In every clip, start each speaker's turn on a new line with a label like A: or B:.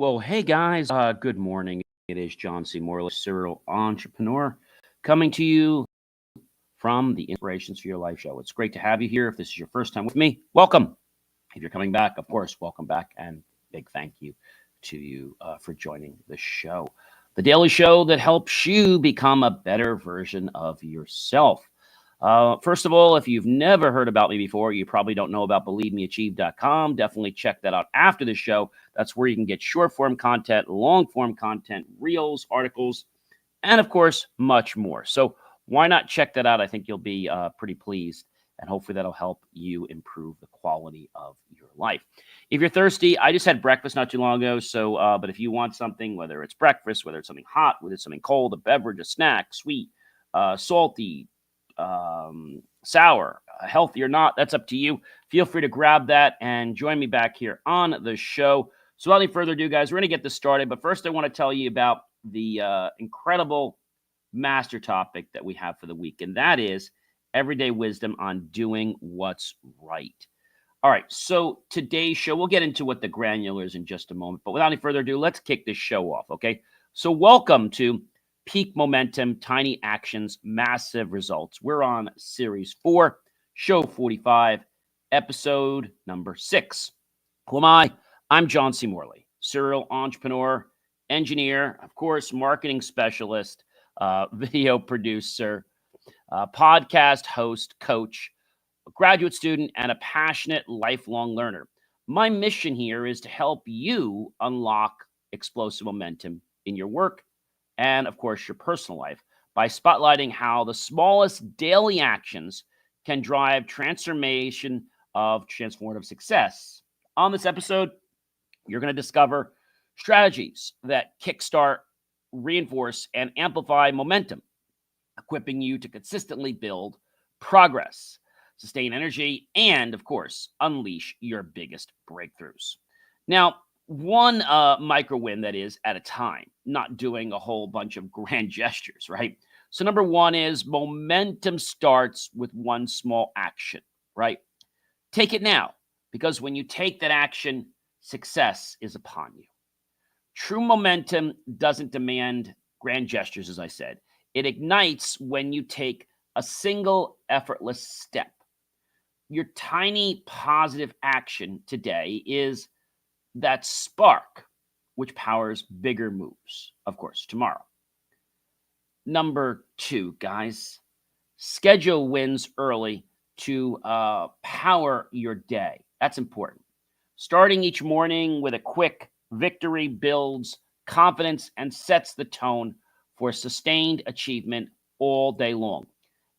A: Well, hey guys, good morning. It is John C. Morley, serial entrepreneur, coming to you from the Inspirations for Your Life show. It's great to have you here. If this is your first time with me, welcome. If you're coming back, of course, welcome back, and big thank you to you for joining the show. The daily show that helps you become a better version of yourself. First of all, if you've never heard about me before, you probably don't know about believemeachieve.com. Definitely check that out after the show. That's where you can get short form content, long form content, reels, articles, and of course, much more. So why not check that out? I think you'll be pretty pleased, and hopefully that'll help you improve the quality of your life. If you're thirsty, I just had breakfast not too long ago. So, but if you want something, whether it's breakfast, whether it's something hot, whether it's something cold, a beverage, a snack, sweet, salty, sour, healthy or not, that's up to you. Feel free to grab that and join me back here on the show. So without any further ado, guys, we're going to get this started. But first, I want to tell you about the incredible master topic that we have for the week, and that is everyday wisdom on doing what's right. All right, so today's show, we'll get into what the granular is in just a moment. But without any further ado, let's kick this show off, okay? So welcome to Peak Momentum, Tiny Actions, Massive Results. We're on Series 4, Show 45, Episode number 6. Who am I? I'm John C. Morley, serial entrepreneur, engineer, of course, marketing specialist, video producer, podcast host, coach, a graduate student, and a passionate lifelong learner. My mission here is to help you unlock explosive momentum in your work and, of course, your personal life by spotlighting how the smallest daily actions can drive transformation of transformative success. On this episode, you're going to discover strategies that kickstart, reinforce, and amplify momentum, equipping you to consistently build progress, sustain energy, and, of course, unleash your biggest breakthroughs. Now, one micro win, that is, at a time, not doing a whole bunch of grand gestures, right? So number one is momentum starts with one small action, right? Take it now, because when you take that action, success is upon you. True momentum doesn't demand grand gestures, as I said. It ignites when you take a single effortless step. Your tiny positive action today is that spark which powers bigger moves, of course, tomorrow. Number 2, guys, schedule wins early to power your day. That's important. Starting each morning with a quick victory builds confidence and sets the tone for sustained achievement all day long.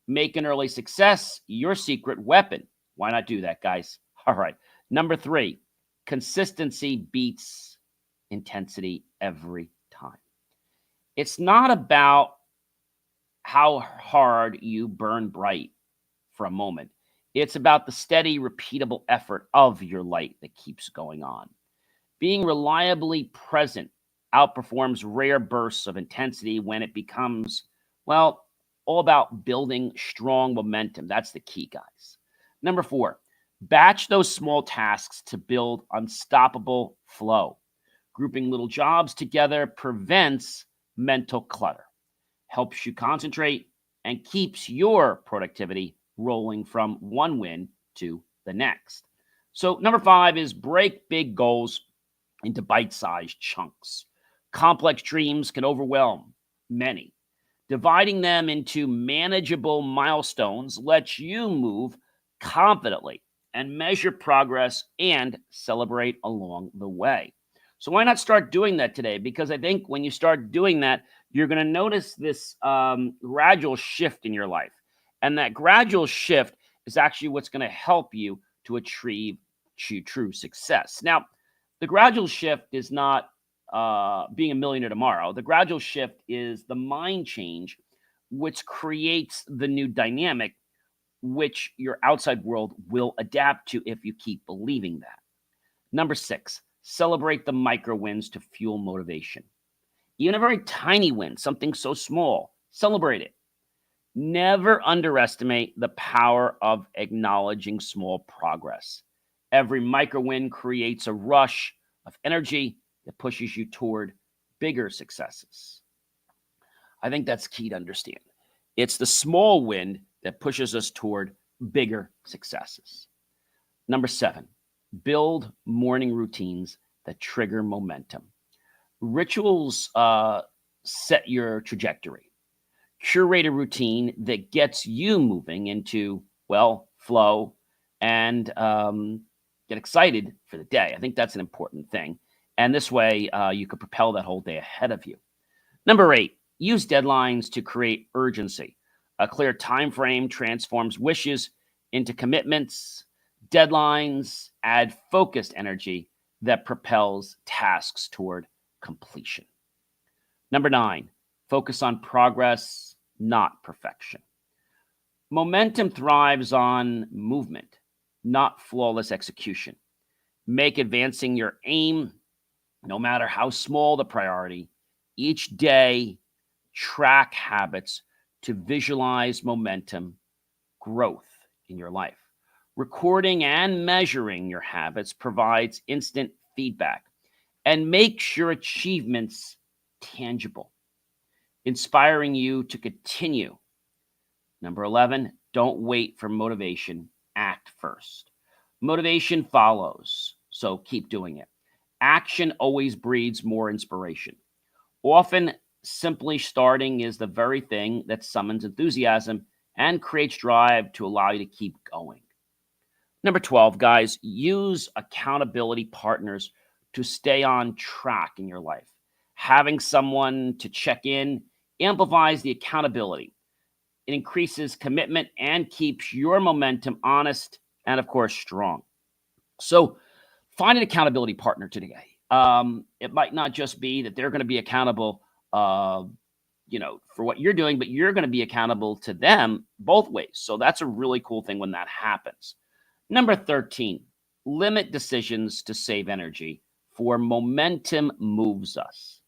A: Make an early success your secret weapon. Why not do that, guys? All right. Number 3, consistency beats intensity every time. It's not about how hard you burn bright for a moment. It's about the steady, repeatable effort of your light that keeps going on. Being reliably present outperforms rare bursts of intensity when it becomes, well, all about building strong momentum. That's the key, guys. Number 4, batch those small tasks to build unstoppable flow. Grouping little jobs together prevents mental clutter, helps you concentrate, and keeps your productivity rolling from one win to the next. So number 5 is break big goals into bite-sized chunks. Complex dreams can overwhelm many. Dividing them into manageable milestones lets you move confidently and measure progress and celebrate along the way. So why not start doing that today? Because I think when you start doing that, you're going to notice this gradual shift in your life. And that gradual shift is actually what's going to help you to achieve true success. Now, the gradual shift is not being a millionaire tomorrow. The gradual shift is the mind change, which creates the new dynamic, which your outside world will adapt to if you keep believing that. Number 6, celebrate the micro wins to fuel motivation. Even a very tiny win, something so small, celebrate it. Never underestimate the power of acknowledging small progress. Every micro win creates a rush of energy that pushes you toward bigger successes. I think that's key to understand. It's the small win that pushes us toward bigger successes. Number 7, build morning routines that trigger momentum. Rituals set your trajectory. Curate a routine that gets you moving into, well, flow and get excited for the day. I think that's an important thing. And this way, you could propel that whole day ahead of you. Number 8, use deadlines to create urgency. A clear time frame transforms wishes into commitments. Deadlines add focused energy that propels tasks toward completion. Number 9, focus on progress, not perfection. Momentum thrives on movement, not flawless execution. Make advancing your aim, no matter how small the priority, each day track habits to visualize momentum growth in your life. Recording and measuring your habits provides instant feedback and makes your achievements tangible, inspiring you to continue. Number 11, don't wait for motivation, act first. Motivation follows, so keep doing it. Action always breeds more inspiration. Often, simply starting is the very thing that summons enthusiasm and creates drive to allow you to keep going. Number 12, guys, use accountability partners to stay on track in your life. Having someone to check in amplifies the accountability. It increases commitment and keeps your momentum honest and, of course, strong. So find an accountability partner today. It might not just be that they're going to be accountable, for what you're doing, but you're going to be accountable to them both ways. So that's a really cool thing when that happens. Number 13, limit decisions to save energy, for momentum moves us.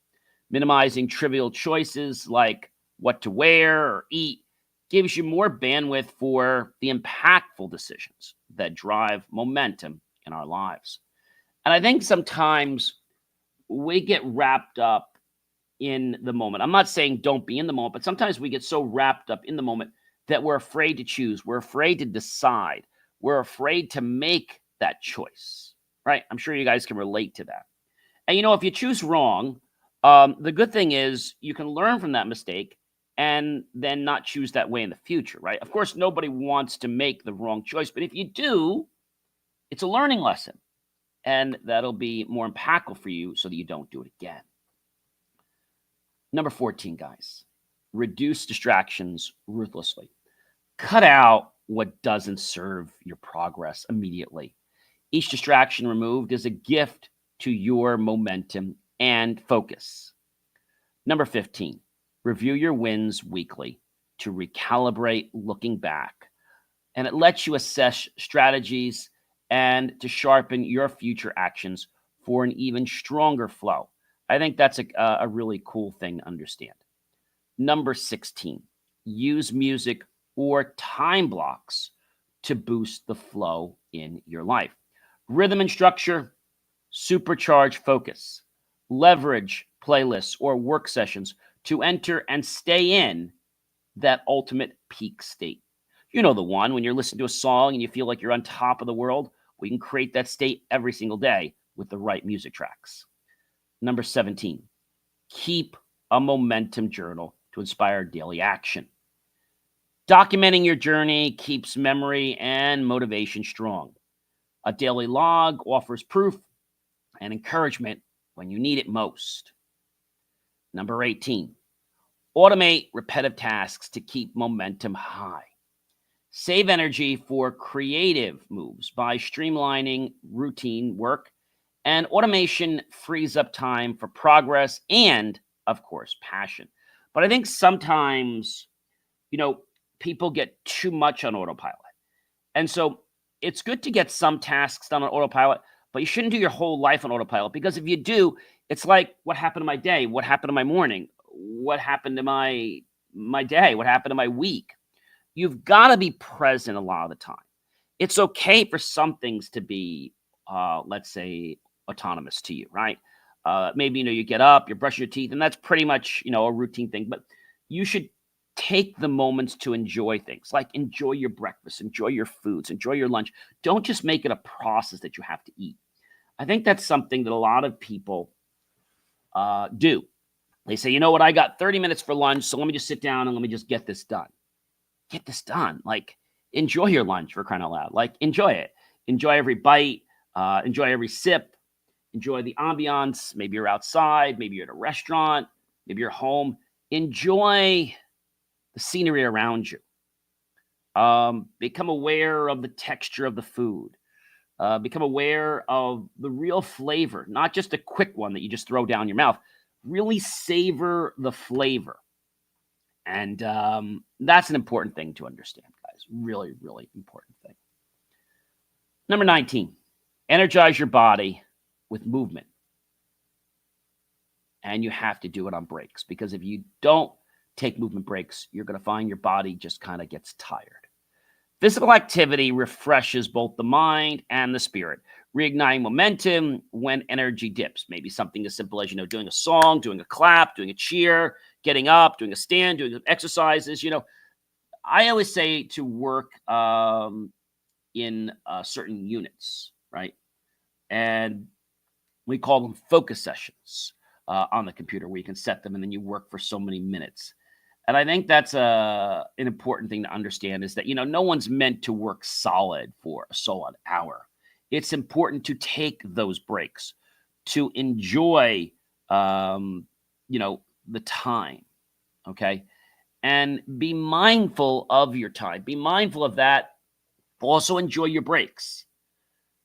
A: Minimizing trivial choices like what to wear or eat gives you more bandwidth for the impactful decisions that drive momentum in our lives. And I think sometimes we get wrapped up in the moment. I'm not saying don't be in the moment, but sometimes we get so wrapped up in the moment that we're afraid to choose. We're afraid to decide. We're afraid to make that choice, right? I'm sure you guys can relate to that. And, if you choose wrong, the good thing is you can learn from that mistake and then not choose that way in the future, right? Of course, nobody wants to make the wrong choice, but if you do, it's a learning lesson, and that'll be more impactful for you so that you don't do it again. Number 14, guys, reduce distractions ruthlessly. Cut out what doesn't serve your progress immediately. Each distraction removed is a gift to your momentum and focus. Number 15, review your wins weekly to recalibrate looking back. And it lets you assess strategies and to sharpen your future actions for an even stronger flow. I think that's a really cool thing to understand. Number 16, use music or time blocks to boost the flow in your life. Rhythm and structure, supercharge focus. Leverage playlists or work sessions to enter and stay in that ultimate peak state. You know the one when you're listening to a song and you feel like you're on top of the world. We can create that state every single day with the right music tracks. Number 17, keep a momentum journal to inspire daily action. Documenting your journey keeps memory and motivation strong. A daily log offers proof and encouragement when you need it most. Number 18, automate repetitive tasks to keep momentum high. Save energy for creative moves by streamlining routine work, and automation frees up time for progress and, of course, passion. But I think sometimes, people get too much on autopilot. And so it's good to get some tasks done on autopilot, but you shouldn't do your whole life on autopilot, because if you do, it's like, what happened to my day? What happened to my morning? What happened to my day? What happened to my week? You've got to be present a lot of the time. It's okay for some things to be, let's say, autonomous to you, right? Maybe, you get up, you're brushing your teeth, and that's pretty much, a routine thing. But you should take the moments to enjoy things, like enjoy your breakfast, enjoy your foods, enjoy your lunch. Don't just make it a process that you have to eat. I think that's something that a lot of people do. They say, you know what, I got 30 minutes for lunch, so let me just sit down and let me just get this done. Get this done. Like, enjoy your lunch, for crying out loud. Like, enjoy it. Enjoy every bite. Enjoy every sip. Enjoy the ambiance. Maybe you're outside. Maybe you're at a restaurant. Maybe you're home. Enjoy the scenery around you. Become aware of the texture of the food. Become aware of the real flavor, not just a quick one that you just throw down your mouth. Really savor the flavor. And that's an important thing to understand, guys. Really, really important thing. Number 19, energize your body with movement. And you have to do it on breaks, because if you don't take movement breaks, you're going to find your body just kind of gets tired. Physical activity refreshes both the mind and the spirit, reigniting momentum when energy dips. Maybe something as simple as, doing a song, doing a clap, doing a cheer, getting up, doing a stand, doing exercises. I always say to work in certain units, right? And we call them focus sessions on the computer, where you can set them and then you work for so many minutes. And I think that's an important thing to understand, is that, no one's meant to work solid for a solid hour. It's important to take those breaks, to enjoy, the time, okay? And be mindful of your time. Be mindful of that. Also enjoy your breaks.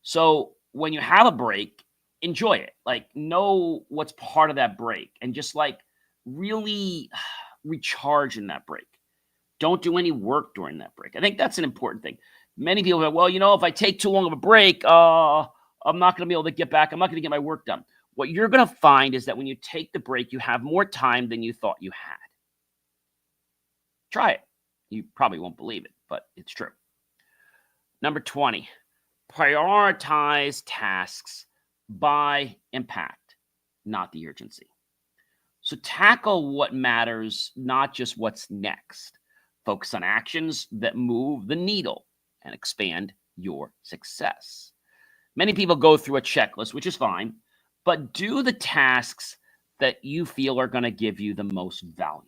A: So when you have a break, enjoy it. Like, know what's part of that break, and just really recharge in that break. Don't do any work during that break. I think that's an important thing. Many people go, well, if I take too long of a break, I'm not going to be able to get back. I'm not going to get my work done. What you're going to find is that when you take the break, you have more time than you thought you had. Try it. You probably won't believe it, but it's true. Number 20, prioritize tasks by impact, not the urgency. So tackle what matters, not just what's next. Focus on actions that move the needle and expand your success. Many people go through a checklist, which is fine, but do the tasks that you feel are going to give you the most value.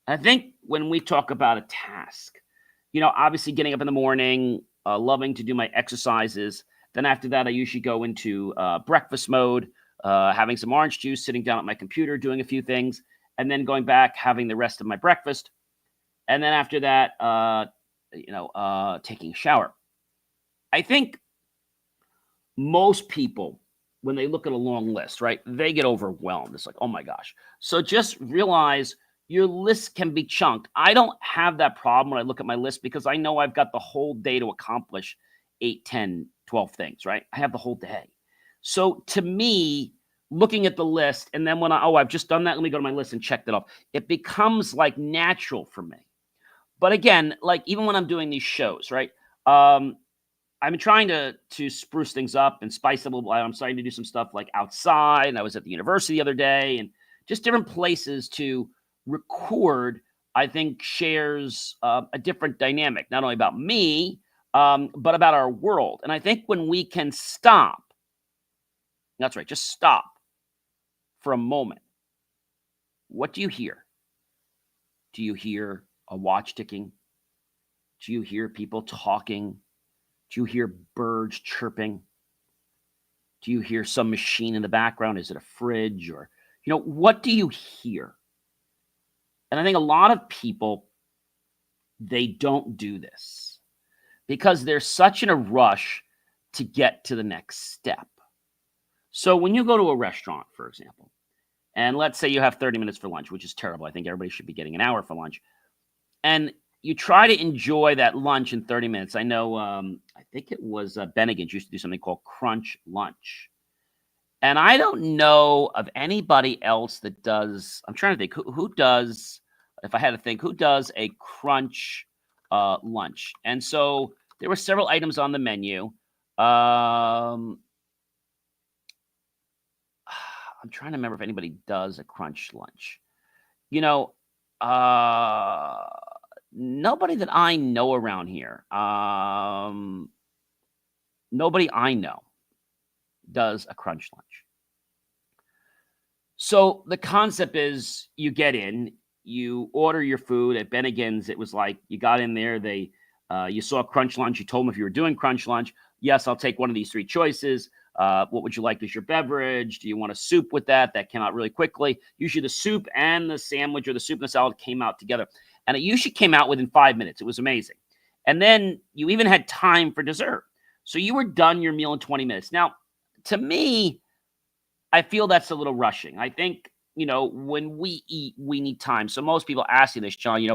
A: And I think when we talk about a task, obviously getting up in the morning, loving to do my exercises. Then after that, I usually go into breakfast mode, having some orange juice, sitting down at my computer, doing a few things, and then going back, having the rest of my breakfast. And then after that, taking a shower. I think most people, when they look at a long list, right, they get overwhelmed. It's like, oh my gosh. So just realize your list can be chunked. I don't have that problem when I look at my list, because I know I've got the whole day to accomplish 8, 10, 12 things, right? I have the whole day. So to me, looking at the list, and then when I've just done that, let me go to my list and check that off. It becomes natural for me. But again, even when I'm doing these shows, right? I'm trying to spruce things up and spice it a little bit. I'm starting to do some stuff outside. And I was at the university the other day, and just different places to record, I think, shares a different dynamic, not only about me, but about our world. And I think when we can stop, that's right, just stop for a moment. What do you hear? Do you hear a watch ticking? Do you hear people talking? Do you hear birds chirping? Do you hear some machine in the background? Is it a fridge? Or, what do you hear? And I think a lot of people, they don't do this because they're such in a rush to get to the next step. So when you go to a restaurant, for example, and let's say you have 30 minutes for lunch, which is terrible. I think everybody should be getting an hour for lunch. And you try to enjoy that lunch in 30 minutes. I know, I think it was Bennigan's used to do something called Crunch Lunch. And I don't know of anybody else that does, I'm trying to think, who does, if I had to think, who does a Crunch lunch? And so there were several items on the menu. I'm trying to remember if anybody does a crunch lunch. You know, uh, nobody that I know around here. Nobody I know does a crunch lunch. So the concept is you get in, you order your food at Bennigan's. It was like you got in there, you saw crunch lunch, you told them if you were doing crunch lunch, yes, I'll take one of these three choices. What would you like as your beverage? Do you want a soup with that? That came out really quickly. Usually the soup and the sandwich or the soup and the salad came out together. And it usually came out within 5 minutes. It was amazing. And then you even had time for dessert. So you were done your meal in 20 minutes. Now, to me, I feel that's a little rushing. I think, when we eat, we need time. So most people ask you this, John,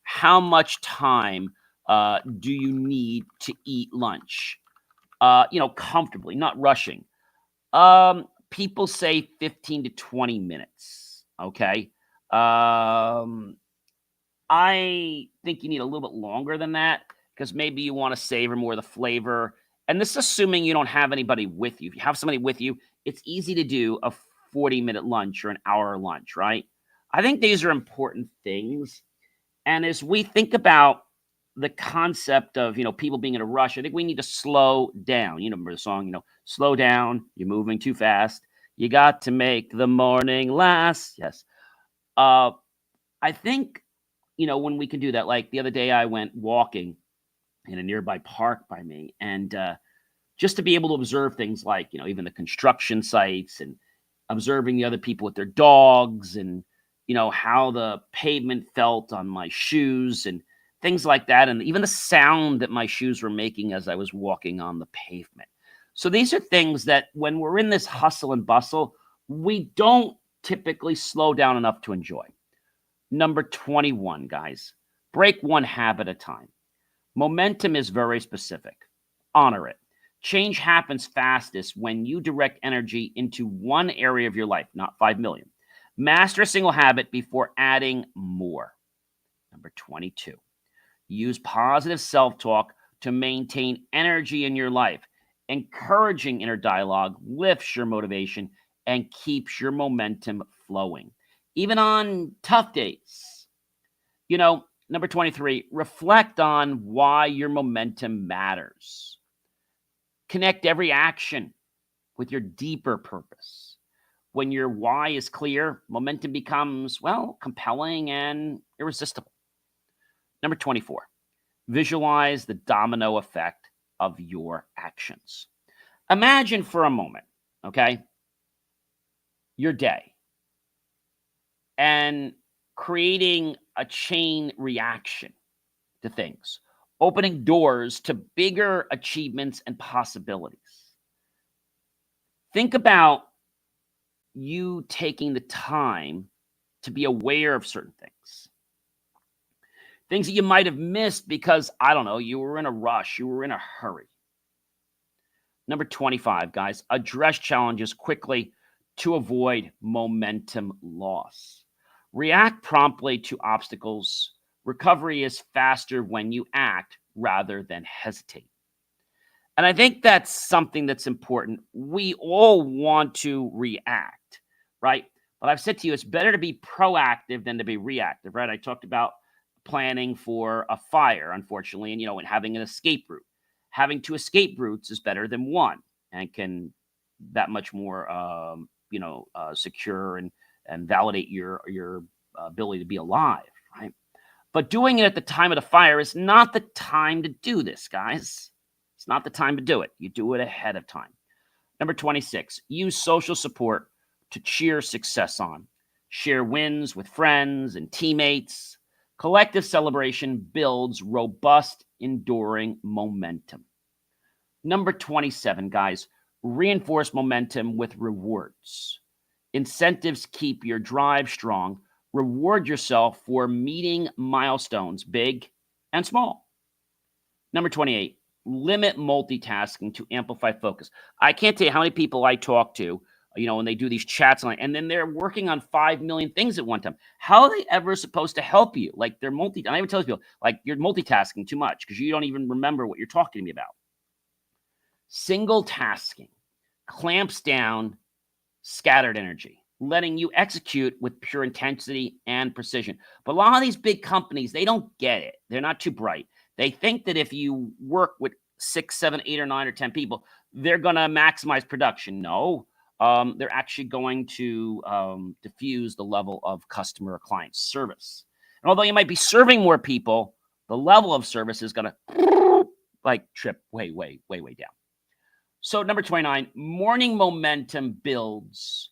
A: how much time do you need to eat lunch? Comfortably, not rushing. People say 15 to 20 minutes. Okay. I think you need a little bit longer than that because maybe you want to savor more of the flavor. And this is assuming you don't have anybody with you. If you have somebody with you, it's easy to do a 40-minute lunch or an hour lunch, right? I think these are important things. And as we think about the concept of, people being in a rush, I think we need to slow down. Remember the song, slow down, you're moving too fast. You got to make the morning last. Yes. I think, when we can do that, like the other day I went walking in a nearby park by me, and just to be able to observe things like, even the construction sites and observing the other people with their dogs and, how the pavement felt on my shoes and things like that. And even the sound that my shoes were making as I was walking on the pavement. So these are things that when we're in this hustle and bustle, we don't typically slow down enough to enjoy. Number 21, guys, break one habit at a time. Momentum is very specific. Honor it. Change happens fastest when you direct energy into one area of your life, not 5 million. Master a single habit before adding more. Number 22. Use positive self-talk to maintain energy in your life. Encouraging inner dialogue lifts your motivation and keeps your momentum flowing, even on tough days. Number 23, reflect on why your momentum matters. Connect every action with your deeper purpose. When your why is clear, momentum becomes, compelling and irresistible. Number 24, visualize the domino effect of your actions. Imagine for a moment, okay, your day and creating a chain reaction to things, opening doors to bigger achievements and possibilities. Think about you taking the time to be aware of certain things. Things that you might have missed because, I don't know, you were in a rush, you were in a hurry. Number 25, guys, address challenges quickly to avoid momentum loss. React promptly to obstacles. Recovery is faster when you act rather than hesitate. And I think that's something that's important. We all want to react, right? But I've said to you, it's better to be proactive than to be reactive, right? I talked about planning for a fire, unfortunately, and having an escape route. Having 2 escape routes is better than one and can that much more, secure and validate your ability to be alive, right? But doing it at the time of the fire is not the time to do this, guys. It's not the time to do it. You do it ahead of time. Number 26, use social support to cheer success on. Share wins with friends and teammates. Collective celebration builds robust, enduring momentum. Number 27, guys, reinforce momentum with rewards. Incentives keep your drive strong. Reward yourself for meeting milestones, big and small. Number 28, limit multitasking to amplify focus. I can't tell you how many people I talk to, when they do these chats online, and then they're working on 5 million things at one time. How are they ever supposed to help you? Like I even tell people, like, you're multitasking too much because you don't even remember what you're talking to me about. Single tasking clamps down scattered energy, letting you execute with pure intensity and precision. But a lot of these big companies, they don't get it. They're not too bright. They think that if you work with 6, 7, 8, or 9, or 10 people, they're going to maximize production. No, they're actually going to diffuse the level of customer or client service. And although you might be serving more people, the level of service is going to like trip way down. So number 29, morning momentum builds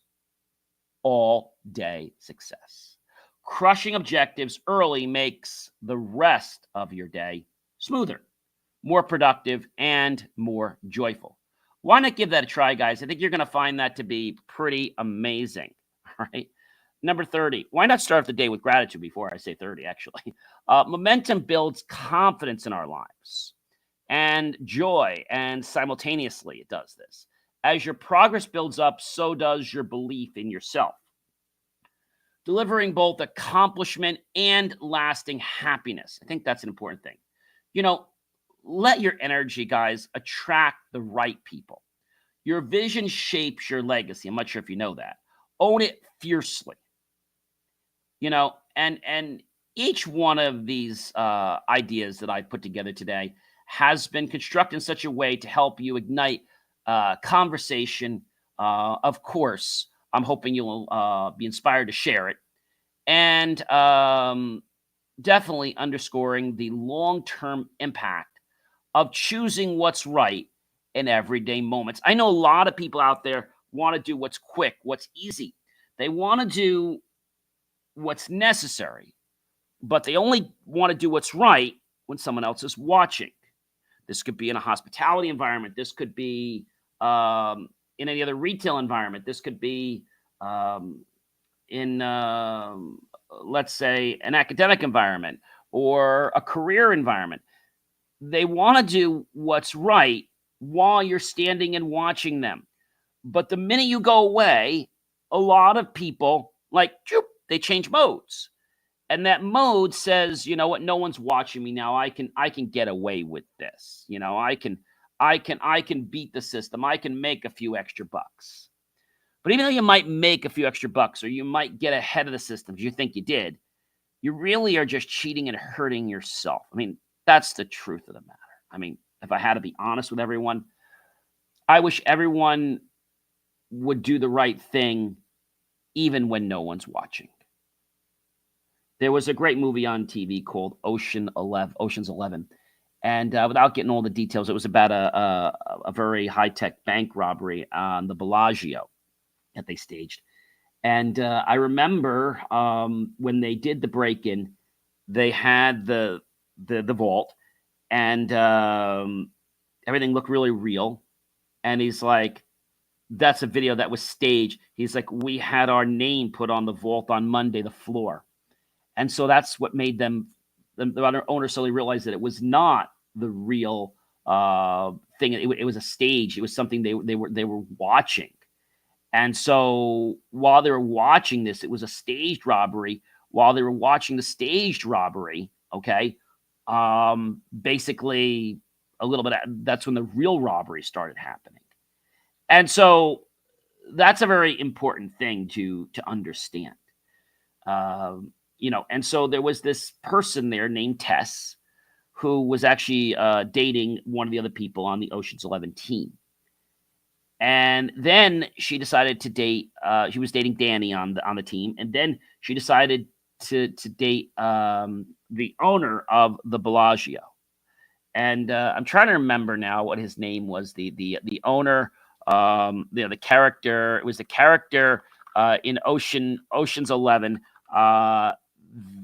A: all day success. Crushing objectives early makes the rest of your day smoother, more productive, and more joyful. Why not give that a try, guys? I think you're going to find that to be pretty amazing. All right. Number 30, why not start the day with gratitude before I say 30, actually? Momentum builds confidence in our lives and joy, and simultaneously it does this. As your progress builds up, so does your belief in yourself, delivering both accomplishment and lasting happiness. I think that's an important thing. Let your energy, guys, attract the right people. Your vision shapes your legacy. I'm not sure if you know that. Own it fiercely. And each one of these ideas that I put together today has been constructed in such a way to help you ignite conversation. Of course, I'm hoping you'll be inspired to share it. And definitely underscoring the long-term impact of choosing what's right in everyday moments. I know a lot of people out there want to do what's quick, what's easy. They want to do what's necessary, but they only want to do what's right when someone else is watching. This could be in a hospitality environment. This could be in any other retail environment. This could be in, let's say, an academic environment or a career environment. They want to do what's right while you're standing and watching them. But the minute you go away, a lot of people, they change modes. And that mode says, you know what, no one's watching me now. I can get away with this. I can beat the system. I can make a few extra bucks. But even though you might make a few extra bucks, or you might get ahead of the system, you think you did, you really are just cheating and hurting yourself. I mean, that's the truth of the matter. I mean, if I had to be honest with everyone, I wish everyone would do the right thing even when no one's watching. There was a great movie on TV called Ocean's 11. And without getting all the details, it was about a very high-tech bank robbery on the Bellagio that they staged. And I remember when they did the break-in, they had the vault, and everything looked really real. And he's like, that's a video that was staged. He's like, we had our name put on the vault on Monday, the floor. And so that's what made the owner slowly realize that it was not the real thing. It was a stage. It was something they were watching. And so while they were watching this, it was a staged robbery. While they were watching the staged robbery, okay, basically a little bit, that's when the real robbery started happening. And so that's a very important thing to understand. And so there was this person there named Tess who was actually dating one of the other people on the Ocean's 11 team. And then she decided to date, she was dating Danny on the team. And then she decided to date the owner of the Bellagio. And I'm trying to remember now what his name was, the owner, the character. It was the character in Ocean's 11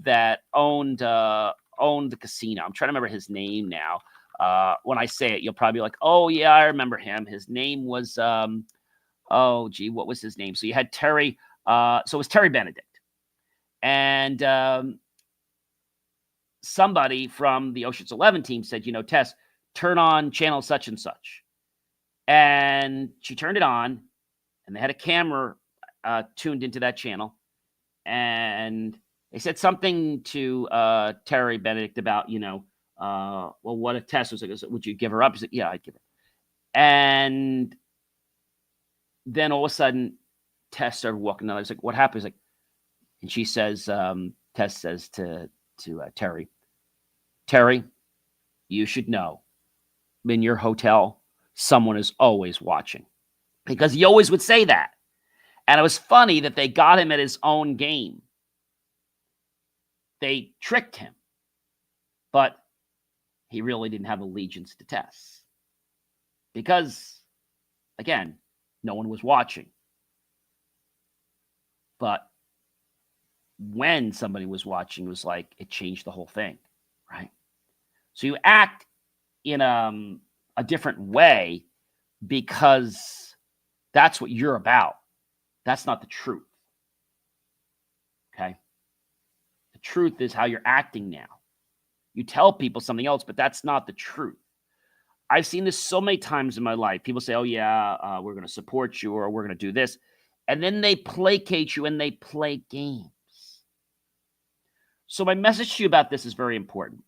A: that owned the casino. I'm trying to remember his name now. When I say it, you'll probably be like, oh, yeah, I remember him. His name was, what was his name? So you had Terry. So it was Terry Benedict. And somebody from the Ocean's 11 team said, Tess, turn on channel such and such. And she turned it on, and they had a camera tuned into that channel. And they said something to Terry Benedict about, what if Tess was like, would you give her up? He said, yeah, I'd give her. And then all of a sudden, Tess started walking down. I was like, what happened? He's like, and she says, Tess says to Terry, Terry, you should know in your hotel, someone is always watching. Because he always would say that. And it was funny that they got him at his own game. They tricked him. But he really didn't have allegiance to Tess. Because, again, no one was watching. But when somebody was watching, it was like it changed the whole thing, right? So you act in a different way because that's what you're about. That's not the truth. Okay? The truth is how you're acting now. You tell people something else, but that's not the truth. I've seen this so many times in my life. People say, oh, yeah, we're going to support you or we're going to do this. And then they placate you and they play games. So my message to you about this is very important.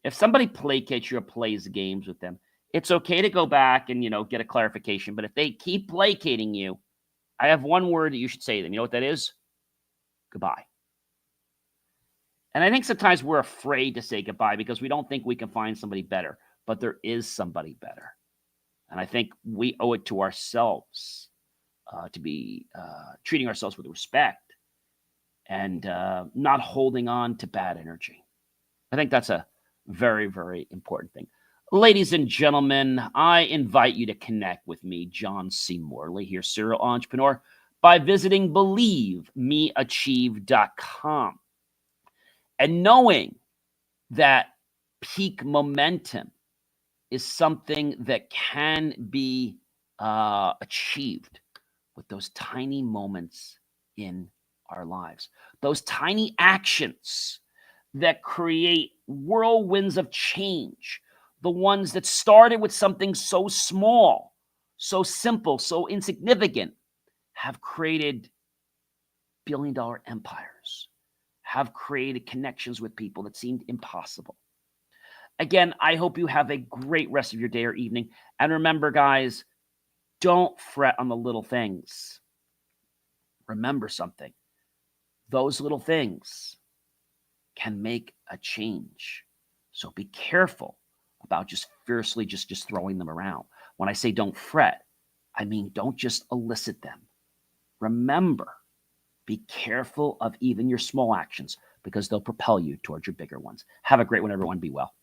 A: If somebody placates you or plays games with them, it's okay to go back and, get a clarification. But if they keep placating you, I have one word that you should say to them. You know what that is? Goodbye. And I think sometimes we're afraid to say goodbye because we don't think we can find somebody better. But there is somebody better. And I think we owe it to ourselves to be treating ourselves with respect and not holding on to bad energy. I think that's a very, very important thing. Ladies and gentlemen, I invite you to connect with me, John C. Morley, here, serial entrepreneur, by visiting BelieveMeAchieve.com. And knowing that peak momentum is something that can be achieved with those tiny moments in our lives, those tiny actions that create whirlwinds of change, the ones that started with something so small, so simple, so insignificant, have created billion-dollar empires, have created connections with people that seemed impossible. Again, I hope you have a great rest of your day or evening. And remember, guys, don't fret on the little things. Remember something. Those little things can make a change. So be careful about just fiercely just throwing them around. When I say don't fret, I mean don't just elicit them. Remember, be careful of even your small actions because they'll propel you towards your bigger ones. Have a great one, everyone. Be well.